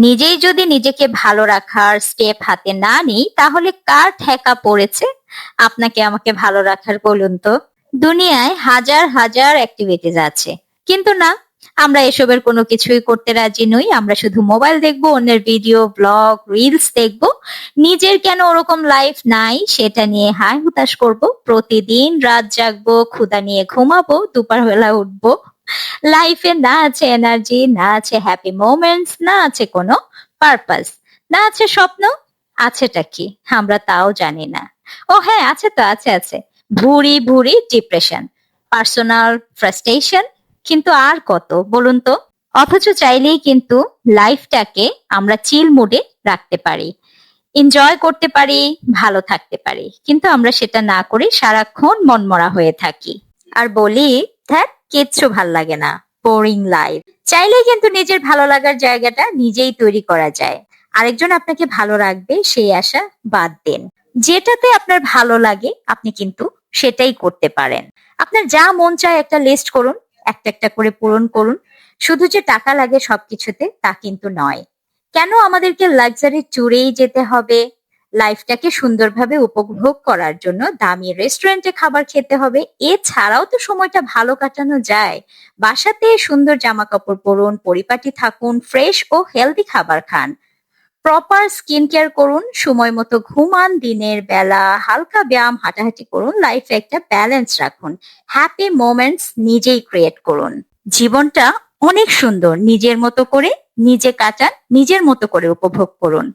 নিজেই যদি নিজেকে ভালো রাখার স্টেপ হাতে না নিই তাহলে কার ঠেকা পড়েছে আপনাকে আমাকে ভালো রাখার বলুন তো। দুনিয়ায় হাজার হাজার অ্যাক্টিভিটিস আছে, কিন্তু না, আমরা এসবের কোনো কিছুই করতে রাজি নই। আমরা শুধু মোবাইল দেখবো, অন্যের ভিডিও, ব্লগ, রিলস দেখবো। নিজের কেন ওরকম লাইফ নাই সেটা নিয়ে হায় হুতাশ করব। প্রতিদিন রাত জাগবো, ক্ষুধা নিয়ে ঘুমাবো, দুপুরবেলা উঠবো। লাইফে না আছে এনার্জি, না আছে হ্যাপি মোমেন্টস, না আছে কোনো পারপাস, না আছে স্বপ্ন। আছেটা কি আমরা তাও জানি না। ও হ্যাঁ, আছে তো, আছে ভুরি ভুরি ডিপ্রেশন, পার্সোনাল ফ্রাস্ট্রেশন, কিন্তু আর কত বলুন তো। অথচ চাইলেই কিন্তু লাইফটাকে আমরা চিল মুডে রাখতে পারি, এনজয় করতে পারি, ভালো থাকতে পারি, কিন্তু আমরা সেটা না করে সারাক্ষণ মনমরা হয়ে থাকি আর বলি, ধ্যাৎ, কিচ্ছু ভাল লাগে না, বোরিং লাইফ। চাইলেই কিন্তু নিজের ভালো লাগার জায়গাটা নিজেই তৈরি করা যায়। আরেকজন আপনাকে ভালো রাখবে সেই আশা বাদ দেন। যেটাতে আপনার ভালো লাগে আপনি কিন্তু সেটাই করতে পারেন। আপনার যা মন চায় একটা লিস্ট করুন, একটা একটা করে পূরণ করুন। শুধু যে টাকা লাগে সবকিছুতে তা কিন্তু নয়। কেন আমাদেরকে লাক্সারি ট্যুরেই যেতে হবে? লাইফটাকে সুন্দরভাবে উপভোগ করার জন্য দামি রেস্টুরেন্টে খাবার খেতে হবে? এছাড়াও তো সময়টা ভালো কাটানো যায়। বাসাতে সুন্দর জামা কাপড় পরুন, পরিপাটি থাকুন, ফ্রেশ ও হেলদি খাবার খান, প্রপার স্কিন কেয়ার করুন, সময় মতো ঘুমান, দিনের বেলা হালকা ব্যায়াম, হাঁটাহাঁটি করুন, লাইফে একটা ব্যালেন্স রাখুন, হ্যাপি মোমেন্টস নিজেই ক্রিয়েট করুন। জীবনটা অনেক সুন্দর, নিজের মতো করে নিজে কাটান, নিজের মতো করে উপভোগ করুন।